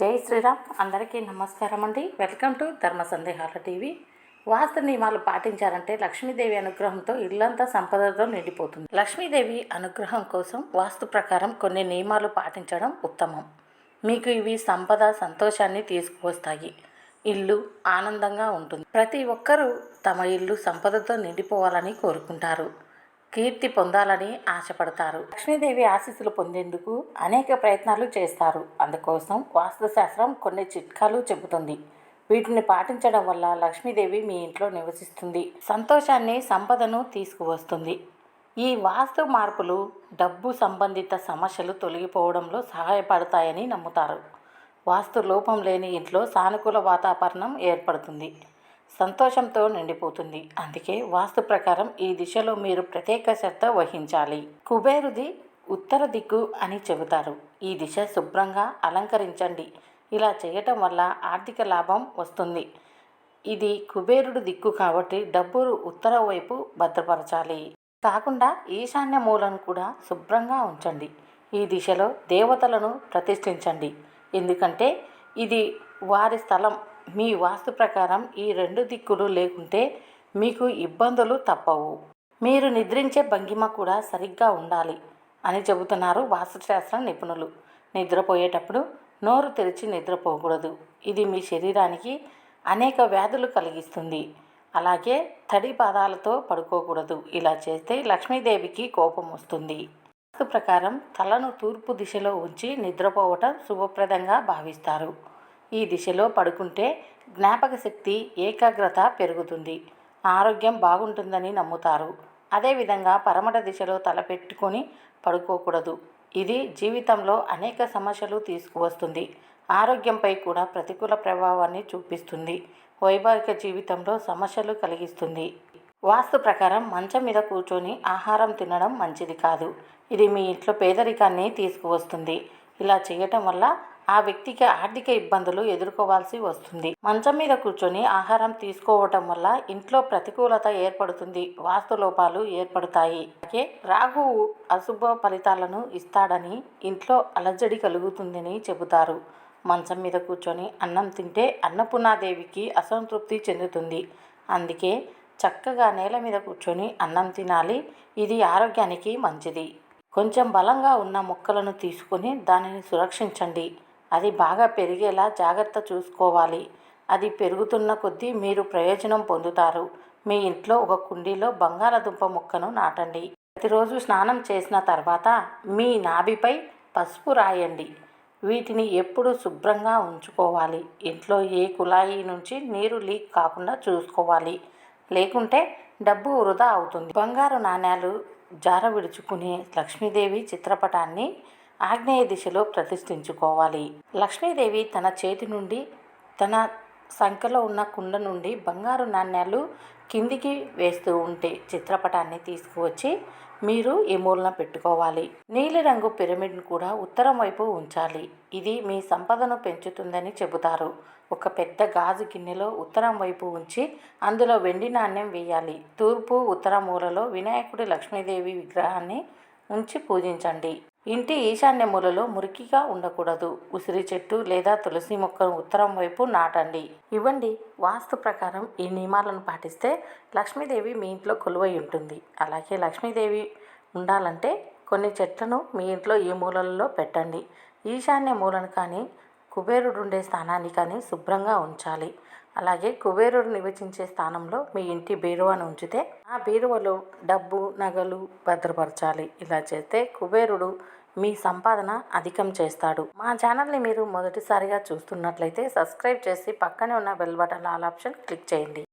జై శ్రీరామ్. అందరికీ నమస్కారం అండి. వెల్కమ్ టు ధర్మ సందేహాల టీవీ. వాస్తు నియమాలు పాటించారంటే లక్ష్మీదేవి అనుగ్రహంతో ఇల్లంతా సంపదతో నిండిపోతుంది. లక్ష్మీదేవి అనుగ్రహం కోసం వాస్తు ప్రకారం కొన్ని నియమాలు పాటించడం ఉత్తమం. మీకు ఇవి సంపద, సంతోషాన్ని తీసుకువస్తాయి. ఇల్లు ఆనందంగా ఉంటుంది. ప్రతి ఒక్కరూ తమ ఇల్లు సంపదతో నిండిపోవాలని కోరుకుంటారు. కీర్తి పొందాలని ఆశపడతారు. లక్ష్మీదేవి ఆశీస్సులు పొందేందుకు అనేక ప్రయత్నాలు చేస్తారు. అందుకోసం వాస్తుశాస్త్రం కొన్ని చిట్కాలు చెబుతుంది. వీటిని పాటించడం వల్ల లక్ష్మీదేవి మీ ఇంట్లో నివసిస్తుంది, సంతోషాన్ని, సంపదను తీసుకువస్తుంది. ఈ వాస్తు మార్పులు డబ్బు సంబంధిత సమస్యలు తొలగిపోవడంలో సహాయపడతాయని నమ్ముతారు. వాస్తు లోపం లేని ఇంట్లో సానుకూల వాతావరణం ఏర్పడుతుంది, సంతోషంతో నిండిపోతుంది. అందుకే వాస్తు ప్రకారం ఈ దిశలో మీరు ప్రత్యేక శ్రద్ధ వహించాలి. కుబేరుది ఉత్తర దిక్కు అని చెబుతారు. ఈ దిశ శుభ్రంగా అలంకరించండి. ఇలా చేయటం వల్ల ఆర్థిక లాభం వస్తుంది. ఇది కుబేరుడు దిక్కు కాబట్టి డబ్బు ఉత్తర వైపు భద్రపరచాలి. కాకుండా ఈశాన్య మూలను కూడా శుభ్రంగా ఉంచండి. ఈ దిశలో దేవతలను ప్రతిష్ఠించండి. ఎందుకంటే ఇది వారి స్థలం. మీ వాస్తు ప్రకారం ఈ రెండు దిక్కులు లేకుంటే మీకు ఇబ్బందులు తప్పవు. మీరు నిద్రించే భంగిమ కూడా సరిగ్గా ఉండాలి అని చెబుతున్నారు వాస్తుశాస్త్ర నిపుణులు. నిద్రపోయేటప్పుడు నోరు తెరిచి నిద్రపోకూడదు. ఇది మీ శరీరానికి అనేక వ్యాధులు కలిగిస్తుంది. అలాగే తడి పాదాలతో పడుకోకూడదు. ఇలా చేస్తే లక్ష్మీదేవికి కోపం వస్తుంది. వాస్తు ప్రకారం తలను తూర్పు దిశలో ఉంచి నిద్రపోవటం శుభప్రదంగా భావిస్తారు. ఈ దిశలో పడుకుంటే జ్ఞాపక శక్తి, ఏకాగ్రత పెరుగుతుంది, ఆరోగ్యం బాగుంటుందని నమ్ముతారు. అదేవిధంగా పరమట దిశలో తలపెట్టుకొని పడుకోకూడదు. ఇది జీవితంలో అనేక సమస్యలు తీసుకువస్తుంది. ఆరోగ్యంపై కూడా ప్రతికూల ప్రభావాన్ని చూపిస్తుంది. వైవాహిక జీవితంలో సమస్యలు కలిగిస్తుంది. వాస్తు ప్రకారం మంచం మీద కూర్చొని ఆహారం తినడం మంచిది కాదు. ఇది మీ ఇంట్లో పేదరికాన్ని తీసుకువస్తుంది. ఇలా చేయటం వల్ల ఆ వ్యక్తికి ఆర్థిక ఇబ్బందులు ఎదుర్కోవాల్సి వస్తుంది. మంచం మీద కూర్చొని ఆహారం తీసుకోవటం వల్ల ఇంట్లో ప్రతికూలత ఏర్పడుతుంది, వాస్తు లోపాలు ఏర్పడతాయి. అలాగే రాహువు అశుభ ఫలితాలను ఇస్తాడని, ఇంట్లో అలజడి కలుగుతుందని చెబుతారు. మంచం మీద కూర్చొని అన్నం తింటే అన్నపూర్ణాదేవికి అసంతృప్తి చెందుతుంది. అందుకే చక్కగా నేల మీద కూర్చొని అన్నం తినాలి. ఇది ఆరోగ్యానికి మంచిది. కొంచెం బలంగా ఉన్న మొక్కలను తీసుకొని దానిని సురక్షించండి. అది బాగా పెరిగేలా జాగ్రత్త చూసుకోవాలి. అది పెరుగుతున్న కొద్దీ మీరు ప్రయోజనం పొందుతారు. మీ ఇంట్లో ఒక కుండీలో బంగాళదుంప మొక్కను నాటండి. ప్రతిరోజు స్నానం చేసిన తర్వాత మీ నాభిపై పసుపు రాయండి. వీటిని ఎప్పుడూ శుభ్రంగా ఉంచుకోవాలి. ఇంట్లో ఏ కుళాయి నుంచి నీరు లీక్ కాకుండా చూసుకోవాలి. లేకుంటే డబ్బు వృధా అవుతుంది. బంగారు నాణ్యాలు జార విడుచుకునే లక్ష్మీదేవి చిత్రపటాన్ని ఆగ్నేయ దిశలో ప్రతిష్ఠించుకోవాలి. లక్ష్మీదేవి తన చేతి నుండి, తన సంఖ్యలో ఉన్న కుండ నుండి బంగారు నాణ్యాలు కిందికి వేస్తూ ఉంటే చిత్రపటాన్ని తీసుకువచ్చి మీరు ఈ మూలన పెట్టుకోవాలి. నీలిరంగు పిరమిడ్ను కూడా ఉత్తరం వైపు ఉంచాలి. ఇది మీ సంపదను పెంచుతుందని చెబుతారు. ఒక పెద్ద గాజు గిన్నెలో ఉత్తరం వైపు ఉంచి అందులో వెండి నాణ్యం వేయాలి. తూర్పు, ఉత్తర మూలలో వినాయకుడి, లక్ష్మీదేవి విగ్రహాన్ని ఉంచి పూజించండి. ఇంటి ఈశాన్య మూలలో మురికిగా ఉండకూడదు. ఉసిరి చెట్టు లేదా తులసి మొక్కను ఉత్తరం వైపు నాటండి. ఇవ్వండి. వాస్తు ప్రకారం ఈ నియమాలను పాటిస్తే లక్ష్మీదేవి మీ ఇంట్లో కొలువై ఉంటుంది. అలాగే లక్ష్మీదేవి ఉండాలంటే కొన్ని చెట్లను మీ ఇంట్లో ఈ మూలలలో పెట్టండి. ఈశాన్య మూలను కానీ, కుబేరుడు ఉండే స్థానాన్ని కానీ శుభ్రంగా ఉంచాలి. అలాగే కుబేరుడు నివసించే స్థానంలో మీ ఇంటి బీరువాను ఉంచితే ఆ బీరువలో డబ్బు, నగలు భద్రపరచాలి. ఇలా చేస్తే కుబేరుడు మీ సంపాదన అధికం చేస్తాడు. మా ఛానల్ని మీరు మొదటిసారిగా చూస్తున్నట్లయితే సబ్స్క్రైబ్ చేసి పక్కనే ఉన్న bell button all option click చేయండి.